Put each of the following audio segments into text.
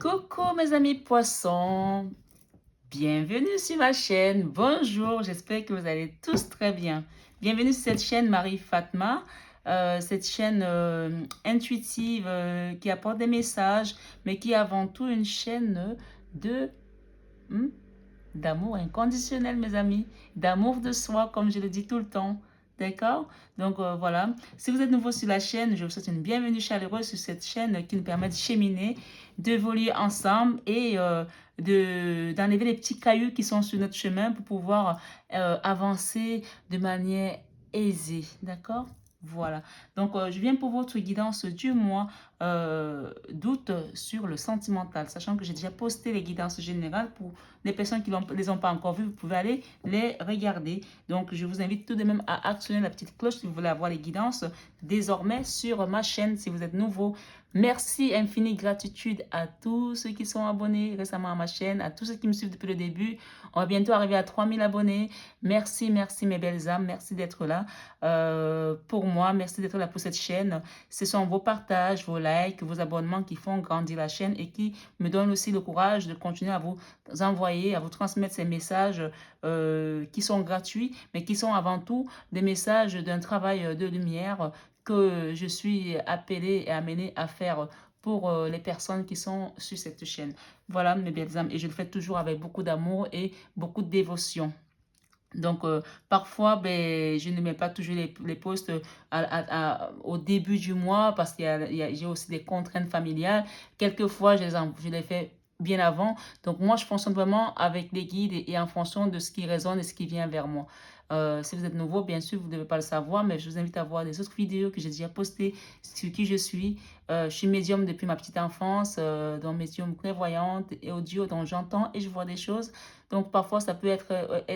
Coucou mes amis poissons, bienvenue sur ma chaîne, bonjour, j'espère que vous allez tous très bien. Bienvenue sur cette chaîne Marie Fatma, cette chaîne intuitive qui apporte des messages, mais qui est avant tout une chaîne de hmm, d'amour inconditionnel mes amis, d'amour de soi comme je le dis tout le temps. D'accord? Donc voilà. Si vous êtes nouveau sur la chaîne, je vous souhaite une bienvenue chaleureuse sur cette chaîne qui nous permet de cheminer, d'évoluer ensemble et d'enlever les petits cailloux qui sont sur notre chemin pour pouvoir avancer de manière aisée. D'accord? Voilà. Donc, je viens pour votre guidance du mois d'août sur le sentimental, sachant que j'ai déjà posté les guidances générales pour les personnes qui ne les ont pas encore vues. Vous pouvez aller les regarder. Donc, je vous invite tout de même à actionner la petite cloche si vous voulez avoir les guidances désormais sur ma chaîne si vous êtes nouveau. Merci, infinie gratitude à tous ceux qui sont abonnés récemment à ma chaîne, à tous ceux qui me suivent depuis le début. On va bientôt arriver à 3000 abonnés. Merci, merci mes belles âmes. Merci d'être là pour moi. Merci d'être là pour cette chaîne. Ce sont vos partages, vos likes, vos abonnements qui font grandir la chaîne et qui me donnent aussi le courage de continuer à vous envoyer, à vous transmettre ces messages qui sont gratuits, mais qui sont avant tout des messages d'un travail de lumière que je suis appelée et amenée à faire pour les personnes qui sont sur cette chaîne. Voilà mes belles âmes, et je le fais toujours avec beaucoup d'amour et beaucoup de dévotion. Donc, parfois, ben, je ne mets pas toujours les posts au début du mois parce j'ai aussi des contraintes familiales. Quelquefois, je les fais bien avant. Donc, moi, je fonctionne vraiment avec les guides et en fonction de ce qui résonne et ce qui vient vers moi. Si vous êtes nouveau, bien sûr, vous ne devez pas le savoir, mais je vous invite à voir des autres vidéos que j'ai déjà postées sur qui je suis. Je suis médium depuis ma petite enfance, donc médium clairvoyante et audio, dont j'entends et je vois des choses. Donc, parfois, ça peut être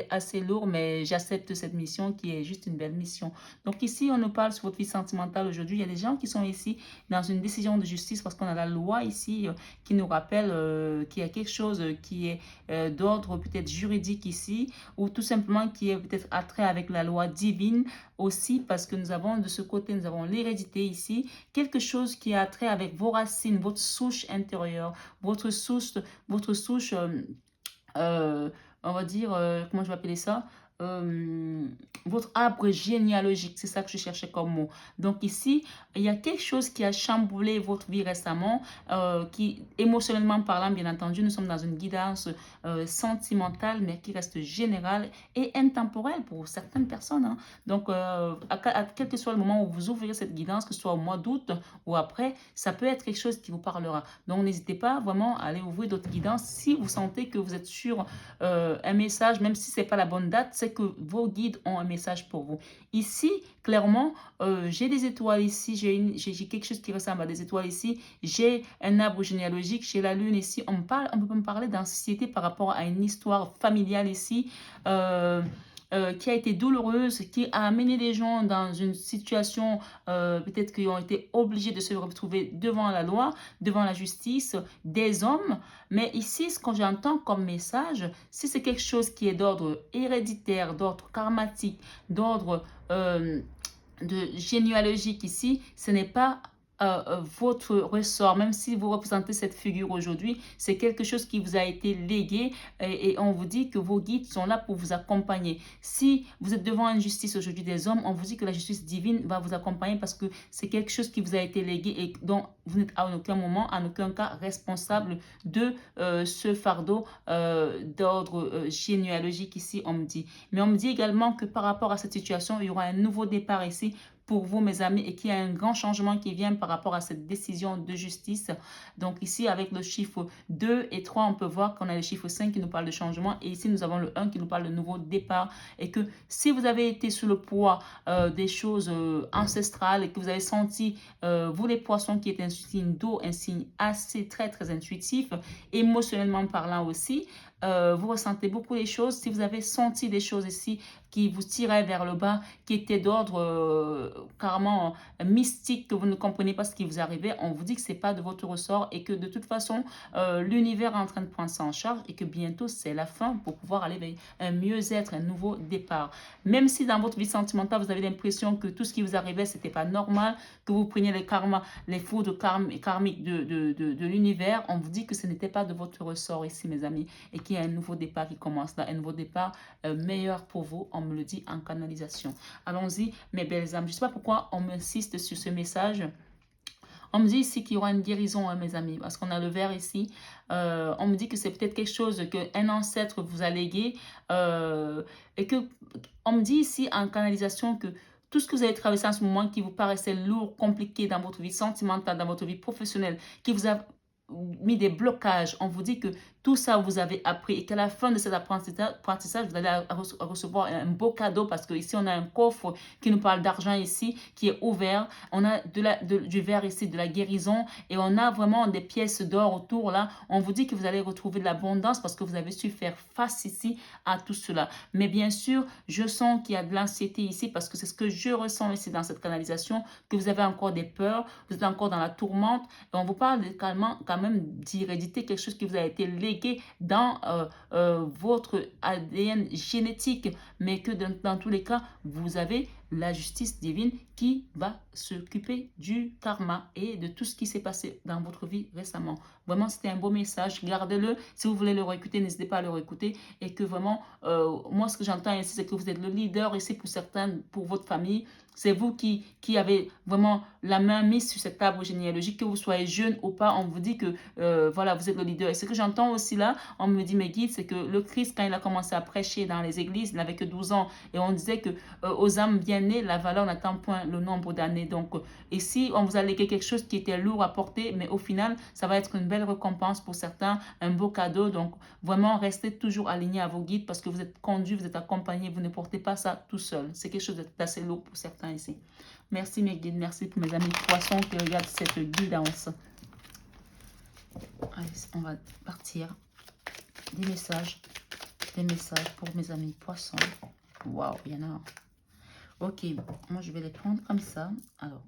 assez lourd, mais j'accepte cette mission qui est juste une belle mission. Donc, ici, on nous parle sur votre vie sentimentale aujourd'hui. Il y a des gens qui sont ici dans une décision de justice parce qu'on a la loi ici qui nous rappelle qu'il y a quelque chose qui est d'ordre peut-être juridique ici ou tout simplement qui est peut-être attrait avec la loi divine aussi parce que nous avons de ce côté, nous avons l'hérédité ici, quelque chose qui a trait avec vos racines, votre souche intérieure, votre souche on va dire, comment je vais appeler ça? Euh, Votre arbre généalogique, c'est ça que je cherchais comme mot. Donc ici, il y a quelque chose qui a chamboulé votre vie récemment, qui, émotionnellement parlant, bien entendu, nous sommes dans une guidance sentimentale, mais qui reste générale et intemporelle pour certaines personnes. Hein. Donc, quel que soit le moment où vous ouvrirez cette guidance, que ce soit au mois d'août ou après, ça peut être quelque chose qui vous parlera. Donc, n'hésitez pas vraiment à aller ouvrir d'autres guidances si vous sentez que vous êtes sur un message, même si ce n'est pas la bonne date, c'est que vos guides ont un message pour vous. Ici, clairement, j'ai des étoiles ici, j'ai quelque chose qui ressemble à des étoiles ici, j'ai un arbre généalogique, j'ai la lune ici. On peut me parler d'ancienneté par rapport à une histoire familiale ici. Qui a été douloureuse, qui a amené les gens dans une situation, peut-être qu'ils ont été obligés de se retrouver devant la loi, devant la justice, des hommes. Mais ici, ce que j'entends comme message, si c'est quelque chose qui est d'ordre héréditaire, d'ordre karmatique, d'ordre de généalogique ici, ce n'est pas votre ressort, même si vous représentez cette figure aujourd'hui, c'est quelque chose qui vous a été légué et on vous dit que vos guides sont là pour vous accompagner. Si vous êtes devant une justice aujourd'hui des hommes, on vous dit que la justice divine va vous accompagner parce que c'est quelque chose qui vous a été légué et dont vous n'êtes à aucun moment, en aucun cas responsable de ce fardeau d'ordre généalogique ici, on me dit. Mais on me dit également que par rapport à cette situation, il y aura un nouveau départ ici pour vous, mes amis, et qu'il y a un grand changement qui vient par rapport à cette décision de justice. Donc ici, avec le chiffre 2 et 3, on peut voir qu'on a le chiffre 5 qui nous parle de changement. Et ici, nous avons le 1 qui nous parle de nouveau départ. Et que si vous avez été sous le poids des choses ancestrales et que vous avez senti, vous les poissons, qui est un signe d'eau, un signe assez très, très intuitif, émotionnellement parlant aussi, vous ressentez beaucoup les choses. Si vous avez senti des choses ici qui vous tirait vers le bas, qui était d'ordre carrément mystique, que vous ne comprenez pas ce qui vous arrivait, on vous dit que ce n'est pas de votre ressort et que de toute façon, l'univers est en train de prendre ça en charge et que bientôt, c'est la fin pour pouvoir aller vers un mieux-être, un nouveau départ. Même si dans votre vie sentimentale, vous avez l'impression que tout ce qui vous arrivait, ce n'était pas normal, que vous preniez les karmas, les foudres karmiques de l'univers, on vous dit que ce n'était pas de votre ressort ici, mes amis, et qu'il y a un nouveau départ qui commence là, un nouveau départ meilleur pour vous, on me le dit en canalisation. Allons-y, mes belles âmes. Je ne sais pas pourquoi on m'insiste sur ce message. On me dit ici qu'il y aura une guérison, hein, mes amis, parce qu'on a le verre ici. On me dit que c'est peut-être quelque chose qu'un ancêtre vous a légué. Et que on me dit ici en canalisation que tout ce que vous avez traversé en ce moment qui vous paraissait lourd, compliqué dans votre vie sentimentale, dans votre vie professionnelle, qui vous a mis des blocages, on vous dit que tout ça vous avez appris et qu'à la fin de cet apprentissage, vous allez recevoir un beau cadeau parce que ici on a un coffre qui nous parle d'argent ici, qui est ouvert. On a du verre ici, de la guérison et on a vraiment des pièces d'or autour là. On vous dit que vous allez retrouver de l'abondance parce que vous avez su faire face ici à tout cela. Mais bien sûr, je sens qu'il y a de l'anxiété ici parce que c'est ce que je ressens ici dans cette canalisation, que vous avez encore des peurs, vous êtes encore dans la tourmente et on vous parle quand même d'héréditer quelque chose qui vous a été légué dans votre ADN génétique, mais que dans tous les cas, vous avez la justice divine qui va s'occuper du karma et de tout ce qui s'est passé dans votre vie récemment. Vraiment, c'était un beau message. Gardez-le. Si vous voulez le réécouter, n'hésitez pas à le réécouter. Et que vraiment, moi, ce que j'entends ici, c'est que vous êtes le leader ici pour certains, pour votre famille. C'est vous qui avez vraiment la main mise sur cette arbre généalogique, que vous soyez jeune ou pas, on vous dit que voilà, vous êtes le leader. Et ce que j'entends aussi là, on me dit, mes guides, c'est que le Christ, quand il a commencé à prêcher dans les églises, il n'avait que 12 ans. Et on disait que aux âmes bien nées, la valeur n'attend point le nombre d'années. Donc ici, on vous a légué quelque chose qui était lourd à porter, mais au final, ça va être une belle récompense pour certains, un beau cadeau. Donc vraiment, restez toujours aligné à vos guides parce que vous êtes conduit, vous êtes accompagné, vous ne portez pas ça tout seul. C'est quelque chose d'assez lourd pour certains ici. Merci mes guides, merci pour mes amis poissons qui regardent cette guidance. Allez, on va partir. Des messages pour mes amis poissons. Waouh, il y en a. Ok, moi je vais les prendre comme ça. Alors,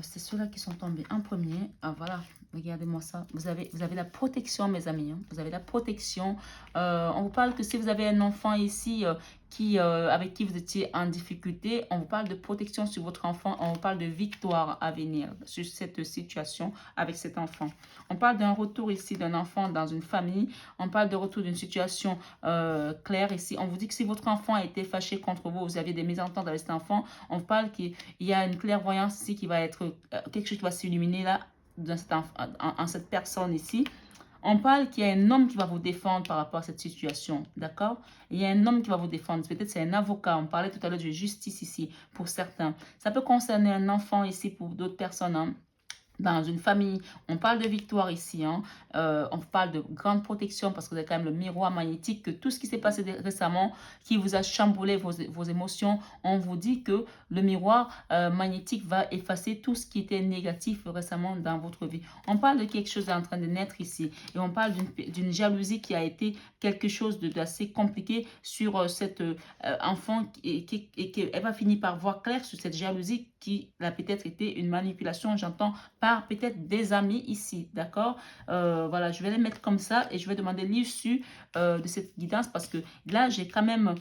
c'est ceux-là qui sont tombés en premier. Ah voilà, regardez-moi ça. Vous avez la protection, mes amis. Hein. Vous avez la protection. On vous parle que si vous avez un enfant ici avec qui vous étiez en difficulté, on vous parle de protection sur votre enfant. On vous parle de victoire à venir sur cette situation avec cet enfant. On parle d'un retour ici d'un enfant dans une famille. On parle de retour d'une situation claire ici. On vous dit que si votre enfant a été fâché contre vous, vous avez des mésententes avec cet enfant, on vous parle qu'il y a une clairvoyance ici qui va être quelque chose qui va s'illuminer là en cette personne ici. On parle qu'il y a un homme qui va vous défendre par rapport à cette situation, d'accord? Il y a un homme qui va vous défendre. Peut-être c'est un avocat. On parlait tout à l'heure de justice ici pour certains. Ça peut concerner un enfant ici pour d'autres personnes, hein. Dans une famille, on parle de victoire ici, hein. On parle de grande protection parce que vous avez quand même le miroir magnétique, que tout ce qui s'est passé récemment, qui vous a chamboulé vos émotions, on vous dit que le miroir magnétique va effacer tout ce qui était négatif récemment dans votre vie. On parle de quelque chose en train de naître ici et on parle d'une jalousie qui a été quelque chose d'assez compliqué sur cet enfant et qu'elle va finir par voir clair sur cette jalousie qui a peut-être été une manipulation, j'entends, par peut-être des amis ici, d'accord? Voilà, je vais les mettre comme ça et je vais demander l'issue de cette guidance parce que là, j'ai quand même...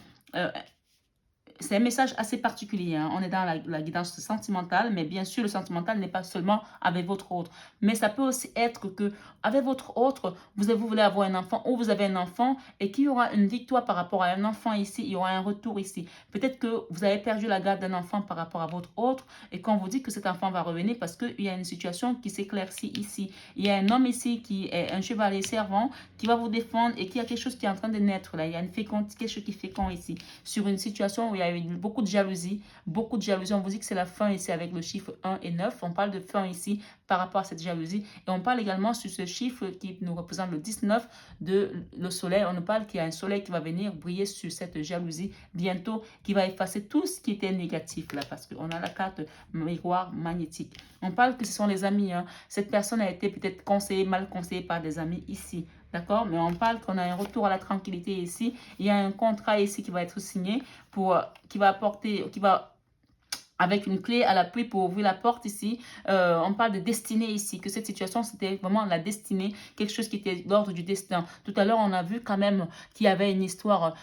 c'est un message assez particulier. Hein. On est dans la guidance sentimentale, mais bien sûr, le sentimental n'est pas seulement avec votre autre. Mais ça peut aussi être que avec votre autre, vous voulez avoir un enfant ou vous avez un enfant et qu'il y aura une victoire par rapport à un enfant ici, il y aura un retour ici. Peut-être que vous avez perdu la garde d'un enfant par rapport à votre autre et qu'on vous dit que cet enfant va revenir parce qu'il y a une situation qui s'éclaircit ici. Il y a un homme ici qui est un chevalier servant qui va vous défendre et qui a quelque chose qui est en train de naître là. Il y a quelque chose qui fécond ici sur une situation où il y a beaucoup de jalousie, beaucoup de jalousie. On vous dit que c'est la fin ici avec le chiffre 1 et 9. On parle de fin ici par rapport à cette jalousie. Et on parle également sur ce chiffre qui nous représente le 19 de le soleil. On nous parle qu'il y a un soleil qui va venir briller sur cette jalousie bientôt, qui va effacer tout ce qui était négatif là, parce qu'on a la carte miroir magnétique. On parle que ce sont les amis. Hein. Cette personne a été peut-être conseillée, mal conseillée par des amis ici. D'accord? Mais on parle qu'on a un retour à la tranquillité ici. Il y a un contrat ici qui va être signé qui va apporter, avec une clé à l'appui pour ouvrir la porte ici. On parle de destinée ici, que cette situation, c'était vraiment la destinée, quelque chose qui était l'ordre du destin. Tout à l'heure, on a vu quand même qu'il y avait une histoire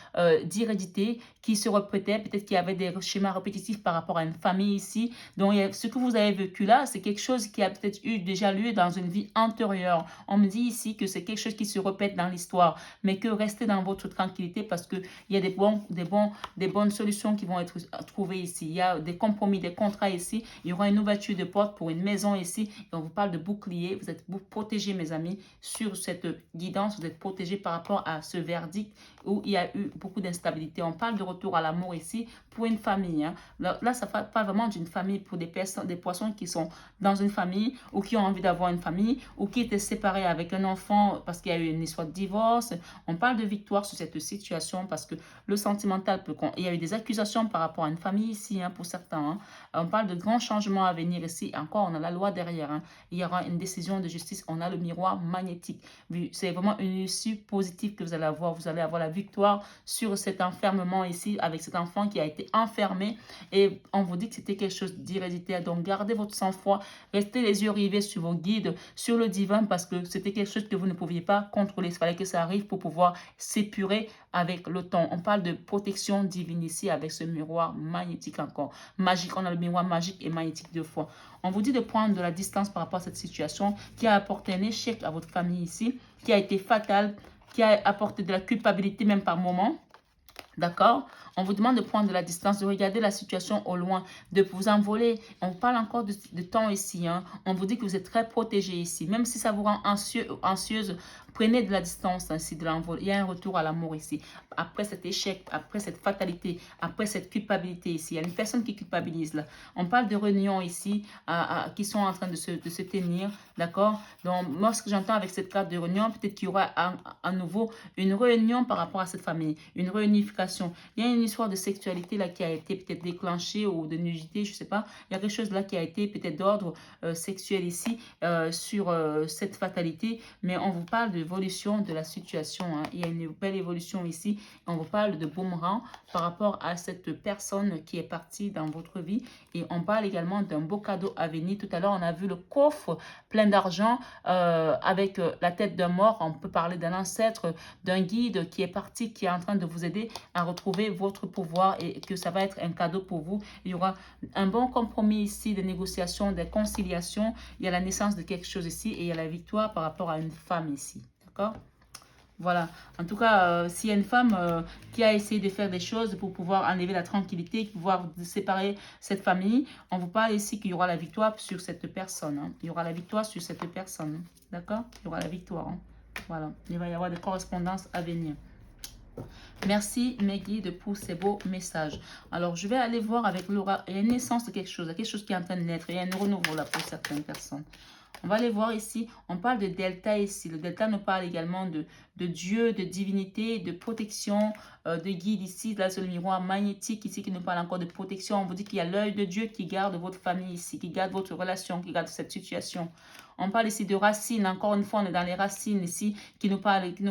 d'hérédité qui se répétait. Peut-être qu'il y avait des schémas répétitifs par rapport à une famille ici. Donc, ce que vous avez vécu là, c'est quelque chose qui a peut-être eu déjà lieu dans une vie antérieure. On me dit ici que c'est quelque chose qui se répète dans l'histoire, mais que restez dans votre tranquillité parce qu'il y a des bonnes solutions qui vont être trouvées ici. Il y a des compromis, des contrats ici. Il y aura une ouverture de porte pour une maison ici. Et on vous parle de bouclier. Vous êtes protégés, mes amis, sur cette guidance. Vous êtes protégés par rapport à ce verdict où il y a eu beaucoup d'instabilité. On parle de retour à l'amour ici pour une famille. Hein. Là, ça ne parle vraiment d'une famille pour des personnes, des poissons qui sont dans une famille ou qui ont envie d'avoir une famille ou qui étaient séparés avec un enfant parce qu'il y a eu une histoire de divorce. On parle de victoire sur cette situation parce que le sentimental il y a eu des accusations par rapport à une famille ici, hein, pour certains. Hein. On parle de grands changements à venir ici. Encore, on a la loi derrière. Hein. Il y aura une décision de justice. On a le miroir magnétique. C'est vraiment une issue positive que vous allez avoir. Vous allez avoir la victoire sur cet enfermement ici avec cet enfant qui a été enfermé. Et on vous dit que c'était quelque chose d'héréditaire. Donc, gardez votre sang-froid. Restez les yeux rivés sur vos guides, sur le divin parce que c'était quelque chose que vous ne pouviez pas contrôler. Il fallait que ça arrive pour pouvoir s'épurer avec le temps. On parle de protection divine ici avec ce miroir magnétique encore. Magique, on a le miroir magique et magnétique deux fois. On vous dit de prendre de la distance par rapport à cette situation qui a apporté un échec à votre famille ici, qui a été fatal, qui a apporté de la culpabilité même par moment. D'accord? On vous demande de prendre de la distance, de regarder la situation au loin, de vous envoler. On parle encore de temps ici. Hein. On vous dit que vous êtes très protégé ici. Même si ça vous rend anxieuse, prenez de la distance ainsi de l'envol. Il y a un retour à l'amour ici. Après cet échec, après cette fatalité, après cette culpabilité ici. Il y a une personne qui culpabilise là. On parle de réunions ici qui sont en train de se tenir. D'accord? Donc, moi, ce que j'entends avec cette carte de réunion, peut-être qu'il y aura à nouveau une réunion par rapport à cette famille. Une réunification. Il y a une histoire de sexualité là qui a été peut-être déclenchée ou de nudité, je ne sais pas. Il y a quelque chose là qui a été peut-être d'ordre sexuel ici sur cette fatalité. Mais on vous parle de l'évolution de la situation. Hein. Il y a une belle évolution ici. On vous parle de boomerang par rapport à cette personne qui est partie dans votre vie. Et on parle également d'un beau cadeau à venir. Tout à l'heure, on a vu le coffre plein d'argent avec la tête d'un mort. On peut parler d'un ancêtre, d'un guide qui est parti, qui est en train de vous aider à retrouver votre pouvoir et que ça va être un cadeau pour vous. Il y aura un bon compromis ici, des négociations, des conciliations. Il y a la naissance de quelque chose ici et il y a la victoire par rapport à une femme ici. D'accord? Voilà. En tout cas, s'il y a une femme qui a essayé de faire des choses pour pouvoir enlever la tranquillité, pouvoir séparer cette famille, on vous parle ici qu'il y aura la victoire sur cette personne. Hein. Il y aura la victoire sur cette personne. D'accord? Il y aura la victoire. Hein. Voilà. Il va y avoir des correspondances à venir. Merci mes guides pour ces beaux messages. Alors, je vais aller voir avec Laura. Il y a une naissance de quelque chose qui est en train de naître. Il y a un renouveau là pour certaines personnes. On va aller voir ici. On parle de delta ici. Le delta nous parle également de Dieu, de divinité, de protection, de guide ici. Là, c'est le miroir magnétique ici qui nous parle encore de protection. On vous dit qu'il y a l'œil de Dieu qui garde votre famille ici, qui garde votre relation, qui garde cette situation. On parle ici de racines. Encore une fois, on est dans les racines ici qui nous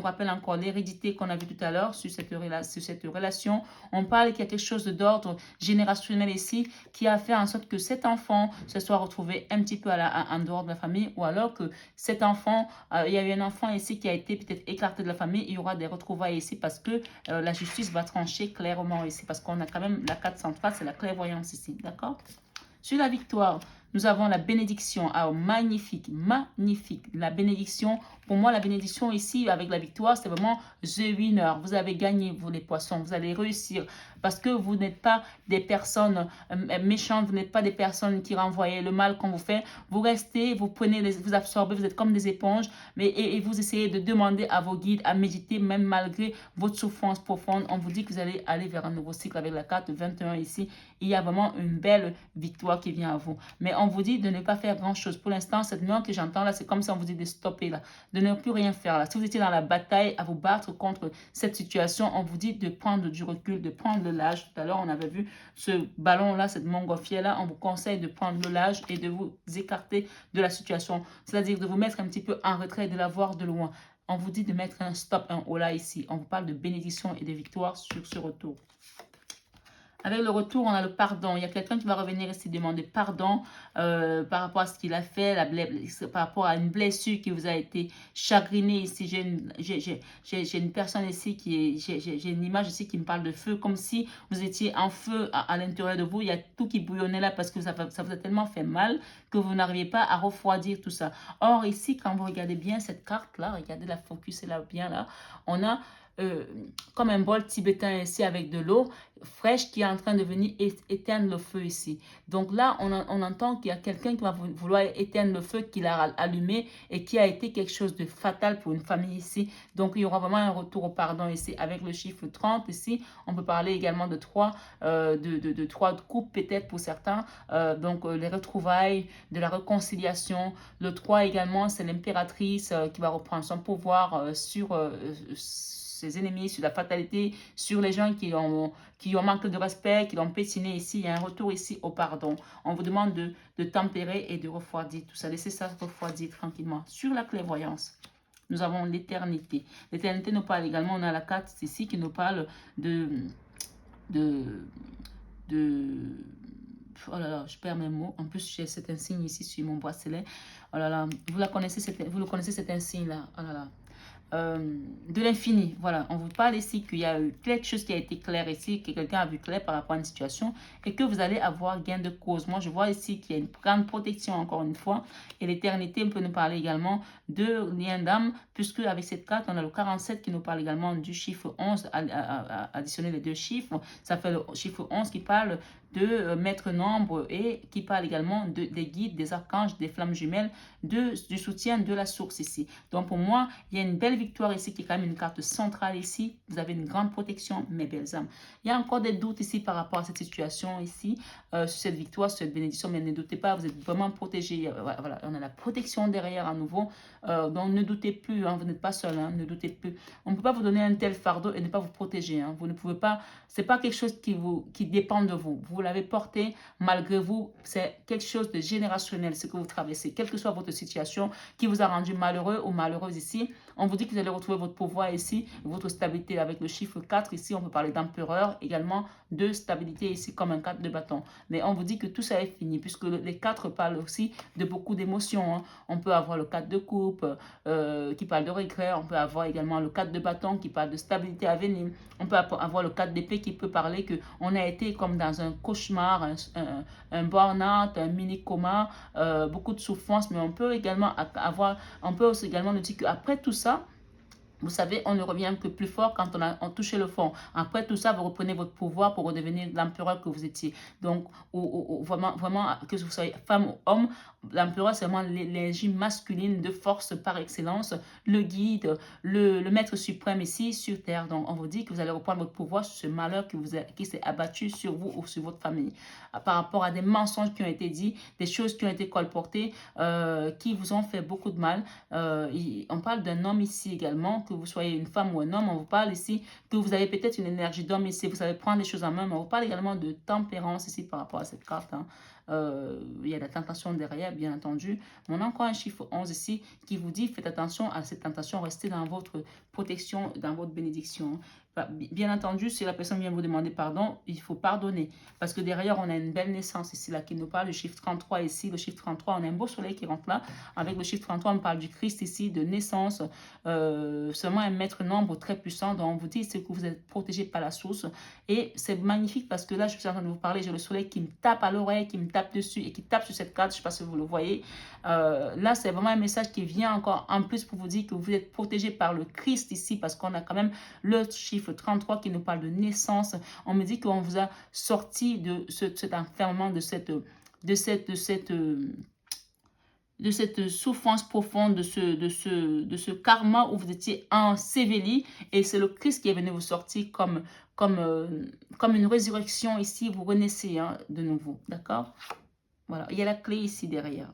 rappellent encore l'hérédité qu'on a vu tout à l'heure sur cette relation. On parle qu'il y a quelque chose d'ordre générationnel ici qui a fait en sorte que cet enfant se soit retrouvé un petit peu en dehors de la famille ou alors que cet enfant, il y a eu un enfant ici qui a été peut-être écarté de la famille. Il y aura des retrouvailles ici parce que la justice va trancher clairement ici parce qu'on a quand même la carte centrale, c'est la clairvoyance ici. D'accord? Sur la victoire, nous avons la bénédiction. Ah, magnifique, magnifique. La bénédiction, pour moi, la bénédiction ici, avec la victoire, c'est vraiment the winner. Vous avez gagné, vous les poissons. Vous allez réussir parce que vous n'êtes pas des personnes méchantes. Vous n'êtes pas des personnes qui renvoient le mal qu'on vous fait. Vous restez, vous prenez, vous absorbez, vous êtes comme des éponges. Et vous essayez de demander à vos guides à méditer, même malgré votre souffrance profonde. On vous dit que vous allez aller vers un nouveau cycle avec la carte 21 ici. Il y a vraiment une belle victoire qui vient à vous. Mais on on vous dit de ne pas faire grand-chose. Pour l'instant, cette nuance que j'entends là, c'est comme si on vous dit de stopper là, de ne plus rien faire là. Si vous étiez dans la bataille à vous battre contre cette situation, on vous dit de prendre du recul, de prendre le large. Tout à l'heure, on avait vu ce ballon-là, cette montgolfière-là. On vous conseille de prendre le large et de vous écarter de la situation. C'est-à-dire de vous mettre un petit peu en retrait, de la voir de loin. On vous dit de mettre un stop, un holà ici. On vous parle de bénédiction et de victoire sur ce retour. Avec le retour, on a le pardon. Il y a quelqu'un qui va revenir ici demander pardon par rapport à ce qu'il a fait, par rapport à une blessure qui vous a été chagrinée ici. J'ai une personne ici j'ai une image ici qui me parle de feu, comme si vous étiez en feu à l'intérieur de vous. Il y a tout qui bouillonnait là parce que ça vous a tellement fait mal que vous n'arrivez pas à refroidir tout ça. Or ici, quand vous regardez bien cette carte-là, regardez la focus là bien là, on a comme un bol tibétain ici avec de l'eau fraîche qui est en train de venir éteindre le feu ici. Donc là, on entend qu'il y a quelqu'un qui va vouloir éteindre le feu qu'il a allumé et qui a été quelque chose de fatal pour une famille ici. Donc, il y aura vraiment un retour au pardon ici avec le chiffre 30 ici. On peut parler également de 3, de 3 coupes peut-être pour certains. Donc, les retrouvailles, de la réconciliation. Le 3 également, c'est l'impératrice qui va reprendre son pouvoir sur ses ennemis, sur la fatalité, sur les gens qui ont manqué de respect, qui l'ont pétiné ici. Il y a un retour ici au pardon. On vous demande de tempérer et de refroidir tout ça. Laissez ça refroidir tranquillement. Sur la clairvoyance, nous avons l'éternité. L'éternité nous parle également, on a la carte ici qui nous parle oh là là, je perds mes mots. En plus, j'ai cet insigne ici sur mon bracelet. Oh là là, vous le connaissez cet insigne-là. Oh là là. De l'infini. Voilà, on vous parle ici qu'il y a eu quelque chose qui a été clair ici, que quelqu'un a vu clair par rapport à une situation et que vous allez avoir gain de cause. Moi, je vois ici qu'il y a une grande protection encore une fois et l'éternité peut nous parler également de lien d'âme puisque avec cette carte, on a le 47 qui nous parle également du chiffre 11, additionner les deux chiffres. Ça fait le chiffre 11 qui parle de maître nombre et qui parle également des guides, des archanges, des flammes jumelles, du soutien de la source ici. Donc pour moi, il y a une belle victoire ici qui est quand même une carte centrale ici. Vous avez une grande protection, mes belles âmes. Il y a encore des doutes ici par rapport à cette situation ici, sur cette victoire, sur cette bénédiction, mais ne doutez pas, vous êtes vraiment protégés. Voilà, on a la protection derrière à nouveau. Donc ne doutez plus, hein, vous n'êtes pas seul, hein, ne doutez plus. On ne peut pas vous donner un tel fardeau et ne pas vous protéger. Hein. Vous ne pouvez pas, c'est pas quelque chose qui dépend de vous. Vous l'avez porté malgré vous. C'est quelque chose de générationnel, ce que vous traversez, quelle que soit votre situation qui vous a rendu malheureux ou malheureuse ici. On vous dit que vous allez retrouver votre pouvoir ici, votre stabilité avec le chiffre 4. Ici, on peut parler d'empereur, également de stabilité ici comme un 4 de bâton. Mais on vous dit que tout ça est fini puisque les 4 parlent aussi de beaucoup d'émotions. Hein. On peut avoir le 4 de coupe qui parle de regret. On peut avoir également le 4 de bâton qui parle de stabilité à venir. On peut avoir le 4 d'épée qui peut parler qu'on a été comme dans un cauchemar, un burn-out, un mini-coma, beaucoup de souffrance. Mais on peut également nous dire qu'après tout ça, vous savez, on ne revient que plus fort quand on touché le fond. Après tout ça, vous reprenez votre pouvoir pour redevenir l'empereur que vous étiez. Donc, vraiment, que vous soyez femme ou homme, l'empereur, c'est vraiment l'énergie masculine de force par excellence, le guide, le maître suprême ici sur terre. Donc, on vous dit que vous allez reprendre votre pouvoir sur ce malheur qui s'est abattu sur vous ou sur votre famille. Par rapport à des mensonges qui ont été dits, des choses qui ont été colportées, qui vous ont fait beaucoup de mal. On parle d'un homme ici également, que vous soyez une femme ou un homme, on vous parle ici que vous avez peut-être une énergie d'homme ici, vous savez prendre les choses en main, mais on vous parle également de tempérance ici par rapport à cette carte. Hein. Il y a la tentation derrière, bien entendu. Mais on a encore un chiffre 11 ici qui vous dit, faites attention à cette tentation, restez dans votre protection, dans votre bénédiction. Bien entendu, si la personne vient vous demander pardon, il faut pardonner. Parce que derrière, on a une belle naissance ici, là, qui nous parle. Le chiffre 33 ici, le chiffre 33, on a un beau soleil qui rentre là. Avec le chiffre 33, on parle du Christ ici, de naissance. Seulement un maître nombre très puissant. Donc, on vous dit que vous êtes protégé par la source. Et c'est magnifique parce que là, je suis en train de vous parler. J'ai le soleil qui me tape à l'oreille, qui me tape dessus et qui tape sur cette carte. Je ne sais pas si vous le voyez. Là, c'est vraiment un message qui vient encore en plus pour vous dire que vous êtes protégé par le Christ ici parce qu'on a quand même le chiffre 33 qui nous parle de naissance. On me dit qu'on vous a sorti de cet enfermement, de cette souffrance profonde, de ce karma où vous étiez enseveli. Et c'est le Christ qui est venu vous sortir comme une résurrection ici. Vous renaissez, hein, de nouveau. D'accord? Voilà, il y a la clé ici derrière.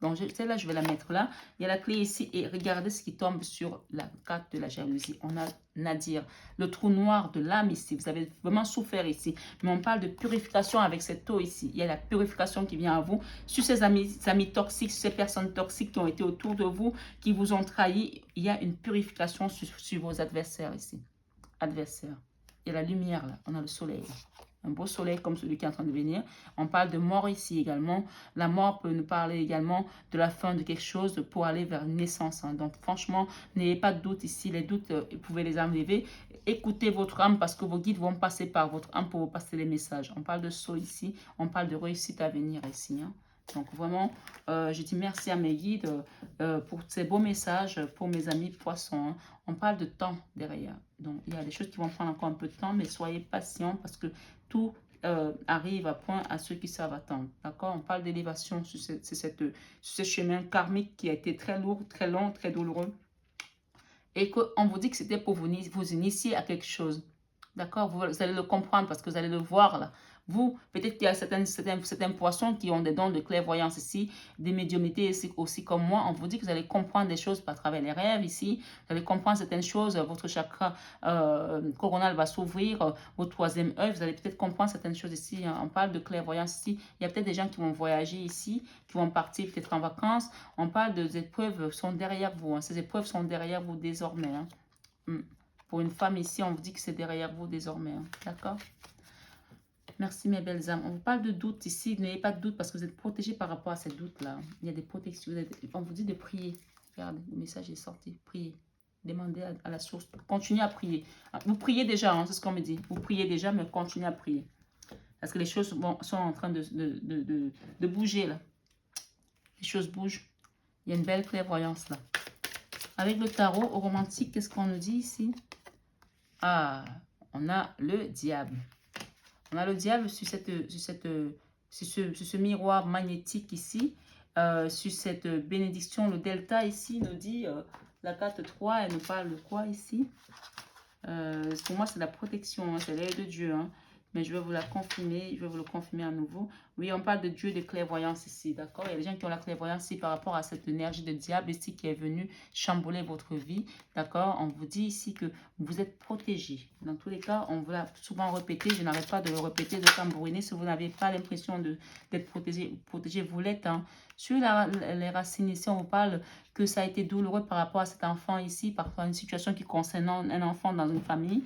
Donc, celle-là, je vais la mettre là. Il y a la clé ici et regardez ce qui tombe sur la carte de la jalousie. On a Nadir, le trou noir de l'âme ici. Vous avez vraiment souffert ici. Mais on parle de purification avec cette eau ici. Il y a la purification qui vient à vous. Sur ces amis toxiques, sur ces personnes toxiques qui ont été autour de vous, qui vous ont trahi, il y a une purification sur vos adversaires ici. Adversaires. Il y a la lumière là. On a le soleil là. Un beau soleil comme celui qui est en train de venir. On parle de mort ici également. La mort peut nous parler également de la fin de quelque chose pour aller vers une naissance. Hein. Donc franchement, n'ayez pas de doute ici. Les doutes, vous pouvez les enlever. Écoutez votre âme parce que vos guides vont passer par votre âme pour vous passer les messages. On parle de saut ici. On parle de réussite à venir ici. Hein. Donc vraiment, je dis merci à mes guides pour ces beaux messages, pour mes amis poissons. Hein. On parle de temps derrière. Donc il y a des choses qui vont prendre encore un peu de temps, mais soyez patients parce que tout arrive à point à ceux qui savent attendre. D'accord? On parle d'élévation sur ce chemin karmique qui a été très lourd, très long, très douloureux. Et qu'on vous dit que c'était pour vous initier à quelque chose. D'accord? Vous allez le comprendre parce que vous allez le voir là. Vous, peut-être qu'il y a certains poissons qui ont des dons de clairvoyance ici, des médiumnités aussi comme moi. On vous dit que vous allez comprendre des choses par travers les rêves ici. Vous allez comprendre certaines choses. Votre chakra coronal va s'ouvrir, votre troisième œil. Vous allez peut-être comprendre certaines choses ici. On parle de clairvoyance ici. Il y a peut-être des gens qui vont voyager ici, qui vont partir peut-être en vacances. On parle des épreuves sont derrière vous. Hein. Ces épreuves sont derrière vous désormais. Hein. Pour une femme ici, on vous dit que c'est derrière vous désormais. Hein. D'accord? Merci mes belles âmes. On vous parle de doute ici. N'ayez pas de doute parce que vous êtes protégés par rapport à ces doutes-là. Il y a des protections. On vous dit de prier. Regardez, le message est sorti. Priez. Demandez à la source. Continuez à prier. Vous priez déjà, hein, c'est ce qu'on me dit. Vous priez déjà, mais continuez à prier. Parce que les choses sont en train de bouger là. Les choses bougent. Il y a une belle clairvoyance là. Avec le tarot au romantique, qu'est-ce qu'on nous dit ici? Ah, on a le diable. On a le diable sur ce miroir magnétique ici. Sur cette bénédiction, le delta ici nous dit, la carte 3, elle nous parle de quoi ici? Pour moi, c'est la protection, hein, c'est l'aide de Dieu. Hein. Mais je vais vous la confirmer, je vais vous le confirmer à nouveau. Oui, on parle de Dieu de clairvoyance ici, d'accord? Il y a des gens qui ont la clairvoyance ici par rapport à cette énergie de diable ici qui est venue chambouler votre vie, d'accord? On vous dit ici que vous êtes protégé. Dans tous les cas, on vous l'a souvent répété, je n'arrête pas de le répéter, de tambouriner. Si vous n'avez pas l'impression d'être protégé, vous l'êtes. Hein. Sur les racines ici, on vous parle que ça a été douloureux par rapport à cet enfant ici, par rapport à une situation qui concerne un enfant dans une famille.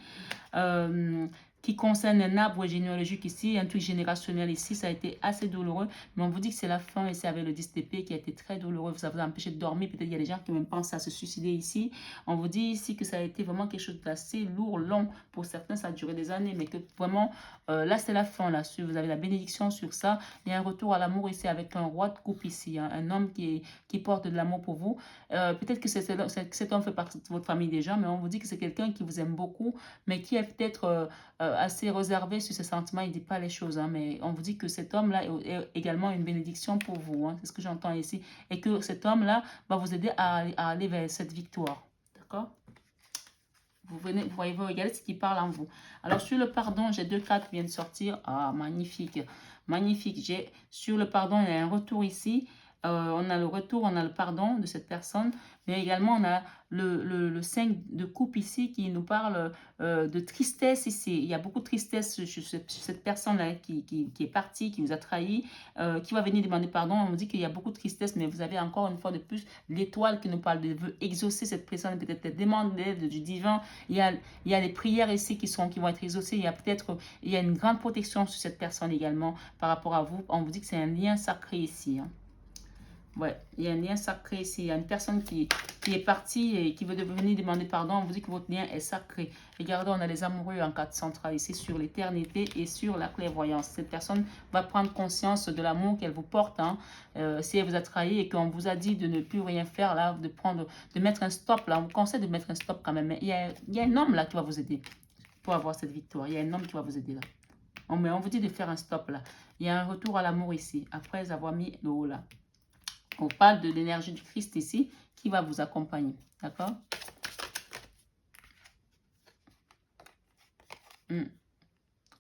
Qui concerne un arbre généalogique ici, un truc générationnel ici, ça a été assez douloureux, mais on vous dit que c'est la fin ici avec le 10 d'épée qui a été très douloureux, ça vous a empêché de dormir, peut-être il y a des gens qui même pensent à se suicider ici, on vous dit ici que ça a été vraiment quelque chose d'assez lourd, long, pour certains ça a duré des années, mais que vraiment, là c'est la fin, là, vous avez la bénédiction sur ça, il y a un retour à l'amour ici avec un roi de coupe ici, hein, un homme qui porte de l'amour pour vous, peut-être que cet homme fait partie de votre famille déjà, mais on vous dit que c'est quelqu'un qui vous aime beaucoup, mais qui est peut-être assez réservé sur ses sentiments, il ne dit pas les choses, hein, mais on vous dit que cet homme-là est également une bénédiction pour vous, hein, c'est ce que j'entends ici, et que cet homme-là va vous aider à aller vers cette victoire, d'accord? Vous voyez, vous regardez ce qui parle en vous. Alors, sur le pardon, j'ai 2 cartes qui viennent de sortir. Ah, magnifique. Magnifique. Sur le pardon, il y a un retour ici. On a le retour, on a le pardon de cette personne. Mais également, on a le 5 de coupe ici qui nous parle de tristesse ici. Il y a beaucoup de tristesse sur cette personne-là qui est partie, qui vous a trahi, qui va venir demander pardon. On me dit qu'il y a beaucoup de tristesse, mais vous avez encore une fois de plus l'étoile qui nous parle de veut exaucer cette personne, peut-être demande l'aide du divin. Il y a les prières ici qui vont être exaucées. Il y a une grande protection sur cette personne également par rapport à vous. On vous dit que c'est un lien sacré ici. Hein. Ouais, il y a un lien sacré ici. Il y a une personne qui est partie et qui veut venir demander pardon. On vous dit que votre lien est sacré. Regardez, on a les amoureux en carte centrale ici sur l'éternité et sur la clairvoyance. Cette personne va prendre conscience de l'amour qu'elle vous porte. Hein, si elle vous a trahi et qu'on vous a dit de ne plus rien faire, là, de mettre un stop. Là, on vous conseille de mettre un stop quand même. Mais il y a un homme là qui va vous aider pour avoir cette victoire. Il y a un homme qui va vous aider là. Mais on vous dit de faire un stop là. Il y a un retour à l'amour ici, après avoir mis le haut là. On parle de l'énergie du Christ ici qui va vous accompagner. D'accord?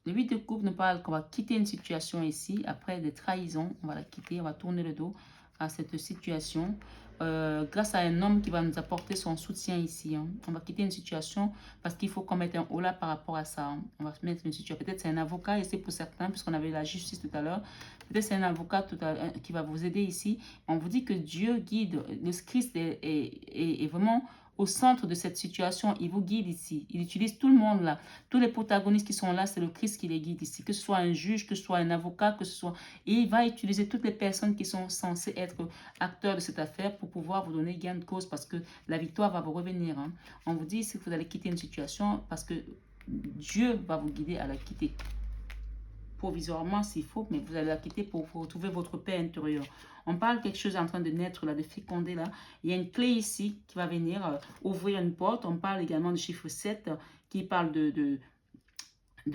Le 8 de coupe nous parle qu'on va quitter une situation ici. Après des trahisons, on va la quitter. On va tourner le dos à cette situation. Grâce à un homme qui va nous apporter son soutien ici. Hein. On va quitter une situation parce qu'il faut qu'on mette un holà par rapport à ça. Hein. On va mettre une situation. Peut-être c'est un avocat ici pour certains, puisqu'on avait la justice tout à l'heure. Peut-être c'est un avocat qui va vous aider ici. On vous dit que Dieu guide. Le Christ est vraiment au centre de cette situation. Il vous guide ici. Il utilise tout le monde là. Tous les protagonistes qui sont là, c'est le Christ qui les guide ici. Que ce soit un juge, que ce soit un avocat, que ce soit... Et il va utiliser toutes les personnes qui sont censées être acteurs de cette affaire pour pouvoir vous donner gain de cause parce que la victoire va vous revenir. Hein. On vous dit que vous allez quitter une situation parce que Dieu va vous guider à la quitter. Provisoirement s'il faut, mais vous allez la quitter pour retrouver votre paix intérieure. On parle quelque chose en train de naître, là, de féconder, là. Il y a une clé ici qui va venir ouvrir une porte. On parle également du chiffre 7 qui parle de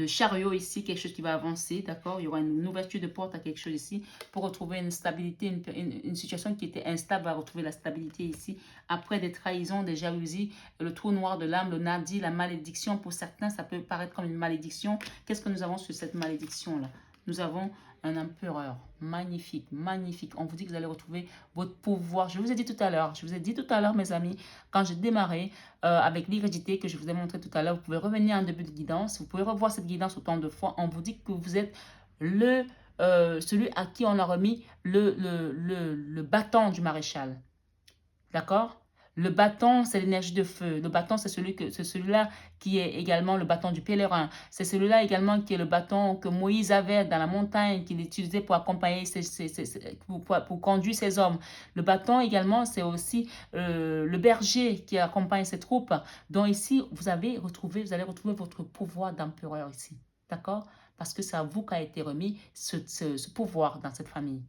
chariot ici, quelque chose qui va avancer, d'accord? Il y aura une ouverture de porte à quelque chose ici pour retrouver une stabilité, une situation qui était instable va retrouver la stabilité ici. Après des trahisons, des jalousies, le trou noir de l'âme, le nadi, la malédiction, pour certains, ça peut paraître comme une malédiction. Qu'est-ce que nous avons sur cette malédiction-là? Nous avons un empereur. Magnifique, magnifique. On vous dit que vous allez retrouver votre pouvoir. Je vous ai dit tout à l'heure, mes amis, quand j'ai démarré avec l'hérédité que je vous ai montré tout à l'heure, vous pouvez revenir en début de guidance. Vous pouvez revoir cette guidance autant de fois. On vous dit que vous êtes celui à qui on a remis le bâton du maréchal. D'accord? Le bâton, c'est l'énergie de feu. Le bâton, c'est celui-là qui est également le bâton du pèlerin. C'est celui-là également qui est le bâton que Moïse avait dans la montagne, qu'il utilisait pour accompagner, pour conduire ses hommes. Le bâton également, c'est aussi le berger qui accompagne ses troupes. Donc ici, vous allez retrouver votre pouvoir d'empereur ici. D'accord? Parce que c'est à vous qu'a été remis ce pouvoir dans cette famille.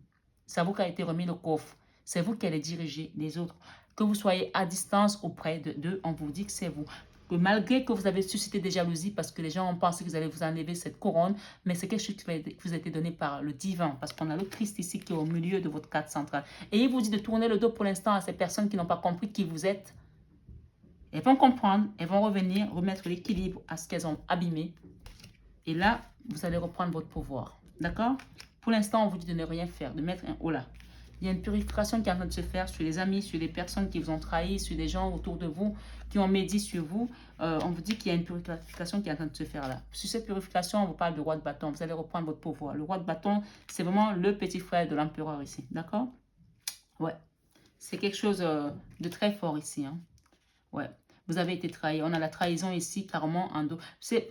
C'est à vous qu'a été remis le coffre. C'est vous qui allez diriger les autres. Que vous soyez à distance auprès d'eux, on vous dit que c'est vous. Que malgré que vous avez suscité des jalousies parce que les gens ont pensé que vous allez vous enlever cette couronne, mais c'est quelque chose qui vous a été donné par le divin, parce qu'on a le Christ ici qui est au milieu de votre carte centrale. Et il vous dit de tourner le dos pour l'instant à ces personnes qui n'ont pas compris qui vous êtes. Elles vont comprendre, elles vont revenir, remettre l'équilibre à ce qu'elles ont abîmé. Et là, vous allez reprendre votre pouvoir. D'accord? Pour l'instant, on vous dit de ne rien faire, de mettre un haut là. Il y a une purification qui est en train de se faire sur les amis, sur les personnes qui vous ont trahi, sur les gens autour de vous, qui ont médit sur vous. On vous dit qu'il y a une purification qui est en train de se faire là. Sur cette purification, on vous parle du roi de bâton. Vous allez reprendre votre pouvoir. Le roi de bâton, c'est vraiment le petit frère de l'empereur ici. D'accord? Ouais. C'est quelque chose de très fort ici. Hein? Ouais. Vous avez été trahi. On a la trahison ici, carrément, en dos.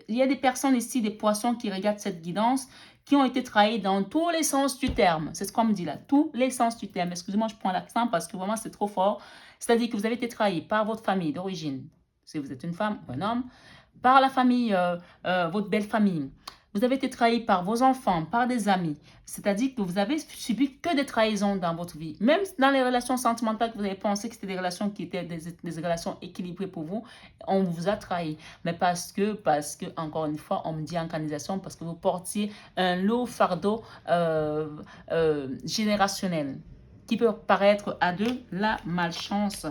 Il y a des personnes ici, des poissons qui regardent cette guidance, qui ont été trahis dans tous les sens du terme. C'est ce qu'on me dit là. Tous les sens du terme. Excusez-moi, je prends l'accent parce que vraiment, c'est trop fort. C'est-à-dire que vous avez été trahi par votre famille d'origine. Si vous êtes une femme ou un homme. Par la famille, votre belle famille. Vous avez été trahi par vos enfants, par des amis. C'est-à-dire que vous avez subi que des trahisons dans votre vie. Même dans les relations sentimentales que vous avez pensé que c'était des relations qui étaient des relations équilibrées pour vous, on vous a trahi. Mais parce que, encore une fois, on me dit en canalisation, parce que vous portiez un lourd fardeau générationnel qui peut paraître à deux la malchance.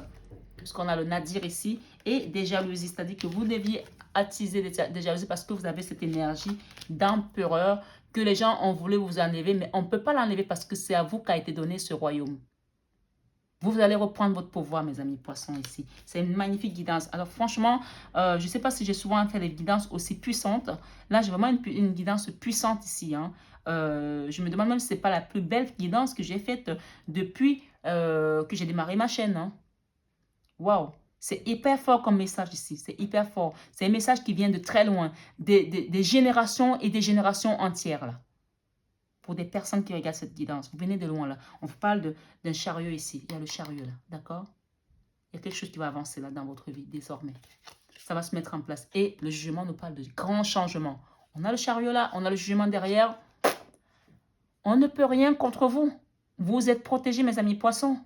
Puisqu'on a le nadir ici et des jalousies. C'est-à-dire que vous deviez attiser des jalousies parce que vous avez cette énergie d'empereur que les gens ont voulu vous enlever, mais on ne peut pas l'enlever parce que c'est à vous qu'a été donné ce royaume. Vous allez reprendre votre pouvoir, mes amis poissons, ici. C'est une magnifique guidance. Alors, franchement, je ne sais pas si j'ai souvent fait des guidances aussi puissantes. Là, j'ai vraiment une guidance puissante ici. Hein. Je me demande même si ce n'est pas la plus belle guidance que j'ai faite depuis que j'ai démarré ma chaîne. Hein. Waouh! C'est hyper fort comme message ici. C'est hyper fort. C'est un message qui vient de très loin. Des générations et des générations entières, là. Pour des personnes qui regardent cette guidance. Vous venez de loin, là. On vous parle d'un chariot ici. Il y a le chariot, là. D'accord? Il y a quelque chose qui va avancer, là, dans votre vie, désormais. Ça va se mettre en place. Et le jugement nous parle de grands changements. On a le chariot, là. On a le jugement derrière. On ne peut rien contre vous. Vous êtes protégés, mes amis poissons.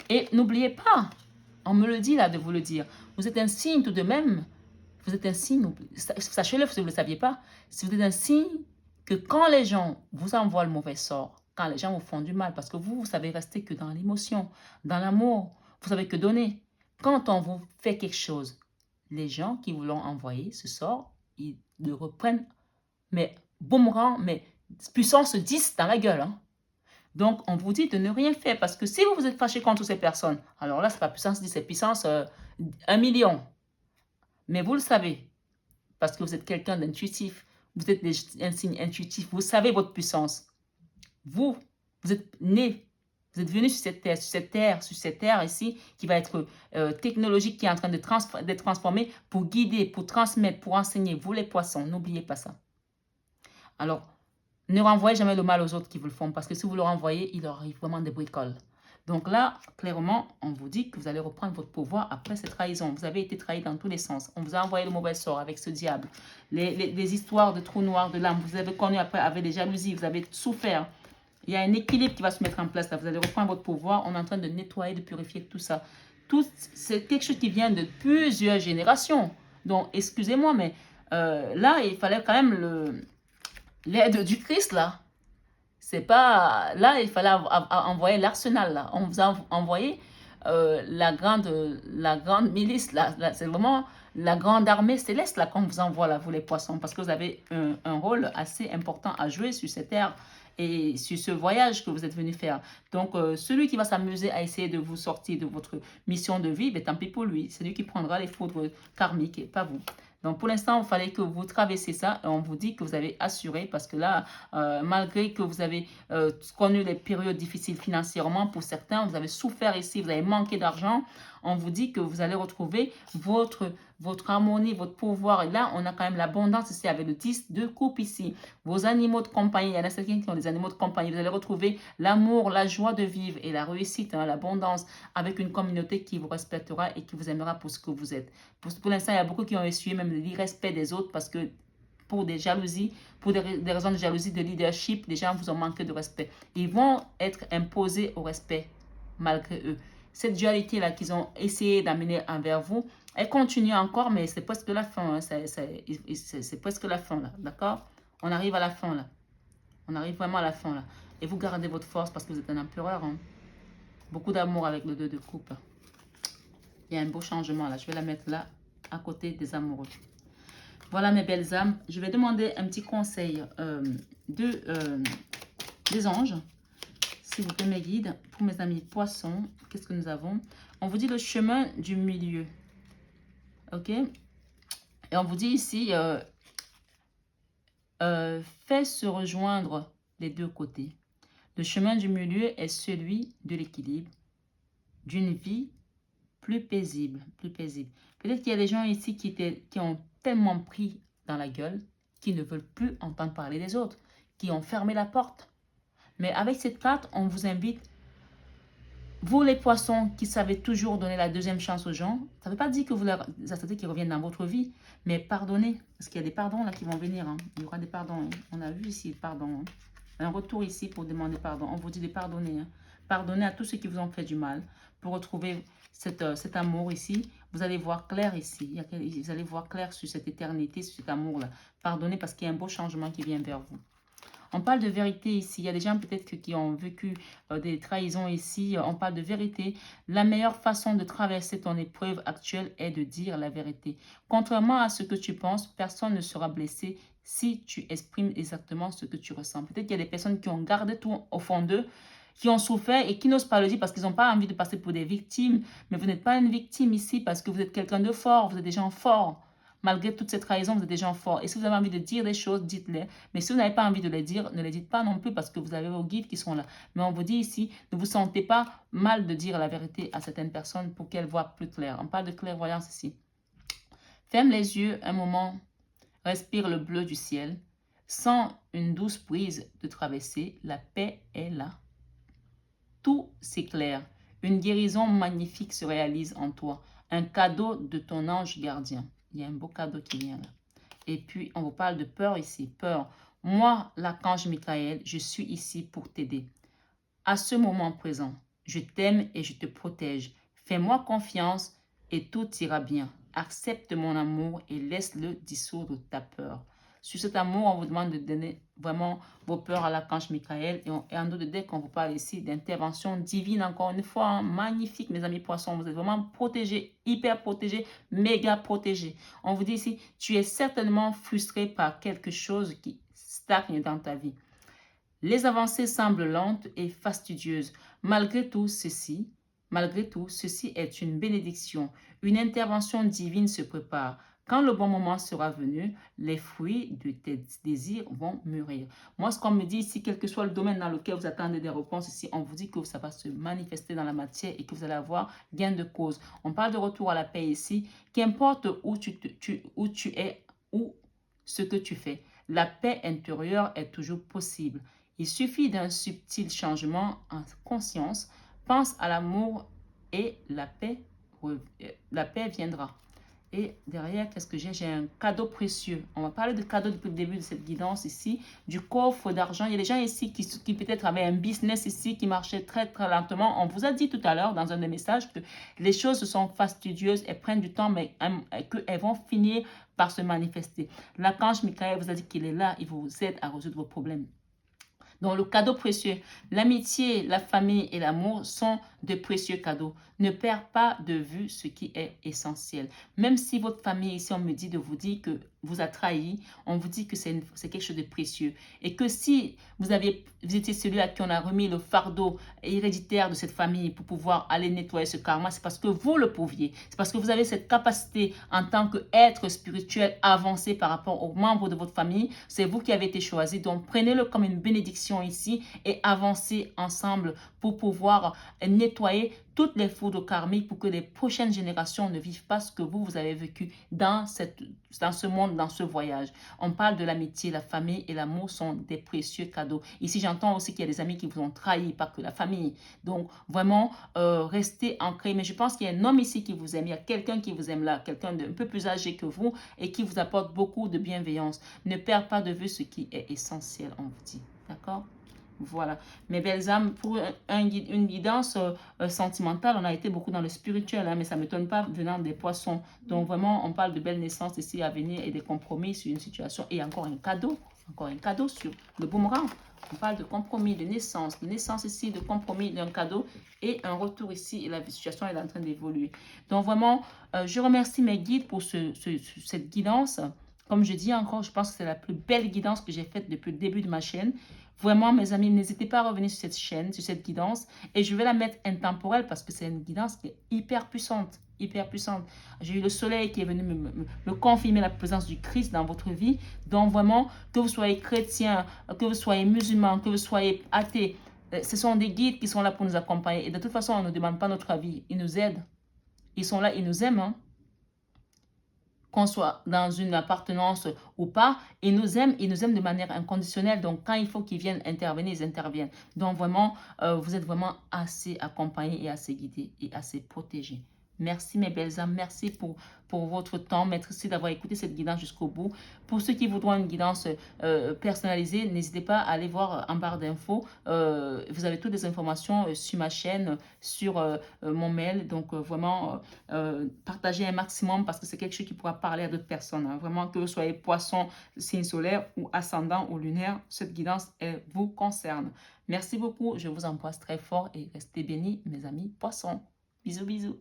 Et n'oubliez pas, on me le dit là de vous le dire, vous êtes un signe tout de même, vous êtes un signe, sachez-le si vous ne le saviez pas, si vous êtes un signe que quand les gens vous envoient le mauvais sort, quand les gens vous font du mal, parce que vous savez rester que dans l'émotion, dans l'amour, vous savez que donner. Quand on vous fait quelque chose, les gens qui vous l'ont envoyé, ce sort, ils le reprennent mais boomerang, mais puissance 10 dans la gueule. Hein. Donc, on vous dit de ne rien faire parce que si vous vous êtes fâché contre ces personnes, alors là, ce n'est pas puissance 10, c'est puissance 1 million. Mais vous le savez, parce que vous êtes quelqu'un d'intuitif, vous êtes un signe intuitif, vous savez votre puissance. Vous êtes né, vous êtes venu sur cette terre ici, qui va être technologique, qui est en train d'être transformée pour guider, pour transmettre, pour enseigner. Vous les poissons, n'oubliez pas ça. Alors, ne renvoyez jamais le mal aux autres qui vous le font, parce que si vous le renvoyez, il leur arrive vraiment des bricoles. Donc là, clairement, on vous dit que vous allez reprendre votre pouvoir après cette trahison. Vous avez été trahi dans tous les sens. On vous a envoyé le mauvais sort avec ce diable. Les histoires de trous noirs, de l'âme, vous avez connu après avec des jalousies, vous avez souffert. Il y a un équilibre qui va se mettre en place là. Vous allez reprendre votre pouvoir. On est en train de nettoyer, de purifier tout ça. C'est quelque chose qui vient de plusieurs générations. Donc, excusez-moi, mais là, il fallait quand même l'aide du Christ là. C'est pas... Là, il fallait envoyer l'arsenal, là. On vous a envoyé la grande milice, là. C'est vraiment la grande armée céleste, là, qu'on vous envoie, là, vous les poissons. Parce que vous avez un rôle assez important à jouer sur cette terre et sur ce voyage que vous êtes venu faire. Donc, celui qui va s'amuser à essayer de vous sortir de votre mission de vie, ben, tant pis pour lui. C'est lui qui prendra les foudres karmiques et pas vous. Donc, pour l'instant, il fallait que vous traversiez ça et on vous dit que vous avez assuré parce que là, malgré que vous avez connu les périodes difficiles financièrement pour certains, vous avez souffert ici, vous avez manqué d'argent, on vous dit que vous allez retrouver votre harmonie, votre pouvoir. Et là, on a quand même l'abondance ici avec le 10 de coupe ici. Vos animaux de compagnie, il y en a certains qui ont des animaux de compagnie. Vous allez retrouver l'amour, la joie de vivre et la réussite, hein, l'abondance avec une communauté qui vous respectera et qui vous aimera pour ce que vous êtes. Pour l'instant, il y a beaucoup qui ont essuyé même l'irrespect des autres parce que pour des jalousies, pour des raisons de jalousie, de leadership, les gens vous ont manqué de respect. Ils vont être imposés au respect malgré eux. Cette dualité-là qu'ils ont essayé d'amener envers vous, elle continue encore, mais c'est presque la fin. Hein. C'est presque la fin, là. D'accord? On arrive à la fin, là. On arrive vraiment à la fin, là. Et vous gardez votre force parce que vous êtes un empereur. Hein. Beaucoup d'amour avec le 2 de coupe. Il y a un beau changement, là. Je vais la mettre là, à côté des amoureux. Voilà, mes belles âmes. Je vais demander un petit conseil des anges. S'il vous plaît, mes guides, pour mes amis poissons, qu'est-ce que nous avons? On vous dit le chemin du milieu. Ok? Et on vous dit ici, fais se rejoindre les deux côtés. Le chemin du milieu est celui de l'équilibre, d'une vie plus paisible, plus paisible. Peut-être qu'il y a des gens ici qui ont tellement pris dans la gueule qu'ils ne veulent plus entendre parler des autres, qui ont fermé la porte. Mais avec cette carte, on vous invite, vous les poissons qui savez toujours donner la deuxième chance aux gens, ça ne veut pas dire que vous leur acceptez qu'ils reviennent dans votre vie, mais pardonnez, parce qu'il y a des pardons là qui vont venir. Hein. Il y aura des pardons. Hein. On a vu ici, pardon. Hein. Un retour ici pour demander pardon. On vous dit de pardonner. Hein. Pardonnez à tous ceux qui vous ont fait du mal pour retrouver cet amour ici. Vous allez voir clair ici. Vous allez voir clair sur cette éternité, sur cet amour-là. Pardonnez parce qu'il y a un beau changement qui vient vers vous. On parle de vérité ici. Il y a des gens peut-être qui ont vécu des trahisons ici. On parle de vérité. La meilleure façon de traverser ton épreuve actuelle est de dire la vérité. Contrairement à ce que tu penses, personne ne sera blessé si tu exprimes exactement ce que tu ressens. Peut-être qu'il y a des personnes qui ont gardé tout au fond d'eux, qui ont souffert et qui n'osent pas le dire parce qu'ils n'ont pas envie de passer pour des victimes. Mais vous n'êtes pas une victime ici parce que vous êtes quelqu'un de fort. Vous êtes des gens forts. Malgré toute cette trahison, vous êtes des gens forts. Et si vous avez envie de dire des choses, dites-les. Mais si vous n'avez pas envie de les dire, ne les dites pas non plus parce que vous avez vos guides qui sont là. Mais on vous dit ici, ne vous sentez pas mal de dire la vérité à certaines personnes pour qu'elles voient plus clair. On parle de clairvoyance ici. Ferme les yeux un moment, respire le bleu du ciel. Sens une douce brise de traversée, la paix est là. Tout s'éclaire. Une guérison magnifique se réalise en toi. Un cadeau de ton ange gardien. Il y a un beau cadeau qui vient là. Et puis, on vous parle de peur ici. Peur. Moi, l'archange Michael, je suis ici pour t'aider. À ce moment présent, je t'aime et je te protège. Fais-moi confiance et tout ira bien. Accepte mon amour et laisse-le dissoudre ta peur. Sur cet amour, on vous demande de donner vraiment vos peurs à l'archange Michael. Et en d'autres deck, on vous parle ici d'intervention divine, encore une fois. Hein, magnifique, mes amis poissons. Vous êtes vraiment protégés, hyper protégés, méga protégés. On vous dit ici, tu es certainement frustré par quelque chose qui stagne dans ta vie. Les avancées semblent lentes et fastidieuses. Malgré tout ceci est une bénédiction. Une intervention divine se prépare. Quand le bon moment sera venu, les fruits de tes désirs vont mûrir. Moi, ce qu'on me dit ici, quel que soit le domaine dans lequel vous attendez des réponses, ici, on vous dit que ça va se manifester dans la matière et que vous allez avoir gain de cause. On parle de retour à la paix ici. Qu'importe où tu es ou ce que tu fais, la paix intérieure est toujours possible. Il suffit d'un subtil changement en conscience. Pense à l'amour et la paix viendra. Et derrière, qu'est-ce que j'ai? J'ai un cadeau précieux. On va parler de cadeau depuis le début de cette guidance ici. Du coffre d'argent. Il y a des gens ici qui peut-être avaient un business ici qui marchait très très lentement. On vous a dit tout à l'heure dans un des messages que les choses sont fastidieuses, elles prennent du temps, mais qu'elles vont finir par se manifester. L'archange Michael vous a dit qu'il est là, il vous aide à résoudre vos problèmes. Donc, le cadeau précieux, l'amitié, la famille et l'amour sont de précieux cadeaux. Ne perds pas de vue ce qui est essentiel. Même si votre famille, ici, on me dit de vous dire que vous a trahi, on vous dit que c'est quelque chose de précieux. Et que si vous étiez celui à qui on a remis le fardeau héréditaire de cette famille pour pouvoir aller nettoyer ce karma, c'est parce que vous le pouviez. C'est parce que vous avez cette capacité en tant qu'être spirituel avancé par rapport aux membres de votre famille. C'est vous qui avez été choisi. Donc, prenez-le comme une bénédiction ici et avancez ensemble pour pouvoir nettoyer toutes les foudres karmiques pour que les prochaines générations ne vivent pas ce que vous avez vécu dans ce monde, dans ce voyage. On parle de l'amitié, la famille et l'amour sont des précieux cadeaux. Ici, j'entends aussi qu'il y a des amis qui vous ont trahi, pas que la famille. Donc, vraiment, restez ancrés. Mais je pense qu'il y a un homme ici qui vous aime. Il y a quelqu'un qui vous aime là, quelqu'un d'un peu plus âgé que vous et qui vous apporte beaucoup de bienveillance. Ne perdez pas de vue ce qui est essentiel, on vous dit. D'accord? Voilà. Mes belles âmes, pour une guidance sentimentale, on a été beaucoup dans le spirituel, hein, mais ça ne m'étonne pas venant des poissons. Donc vraiment, on parle de belles naissances ici à venir et des compromis sur une situation. Et encore un cadeau sur le boomerang. On parle de compromis, de naissance ici, de compromis, d'un cadeau et un retour ici. Et la situation est en train d'évoluer. Donc vraiment, je remercie mes guides pour cette guidance. Comme je dis encore, je pense que c'est la plus belle guidance que j'ai faite depuis le début de ma chaîne. Vraiment, mes amis, n'hésitez pas à revenir sur cette chaîne, sur cette guidance. Et je vais la mettre intemporelle parce que c'est une guidance qui est hyper puissante. Hyper puissante. J'ai eu le soleil qui est venu me confirmer la présence du Christ dans votre vie. Donc vraiment, que vous soyez chrétien, que vous soyez musulman, que vous soyez athée, ce sont des guides qui sont là pour nous accompagner. Et de toute façon, on ne nous demande pas notre avis. Ils nous aident. Ils sont là, ils nous aiment. Hein. Qu'on soit dans une appartenance ou pas, ils nous aiment de manière inconditionnelle. Donc, quand il faut qu'ils viennent intervenir, ils interviennent. Donc, vraiment, vous êtes vraiment assez accompagnés et assez guidés et assez protégés. Merci mes belles âmes, merci pour votre temps. Merci d'avoir écouté cette guidance jusqu'au bout. Pour ceux qui voudront une guidance personnalisée, n'hésitez pas à aller voir en barre d'infos. Vous avez toutes les informations sur ma chaîne, sur mon mail. Donc vraiment, partagez un maximum parce que c'est quelque chose qui pourra parler à d'autres personnes. Hein. Vraiment, que vous soyez poisson, signe solaire ou ascendant ou lunaire, cette guidance vous concerne. Merci beaucoup, je vous embrasse très fort et restez bénis mes amis poissons. Bisous, bisous.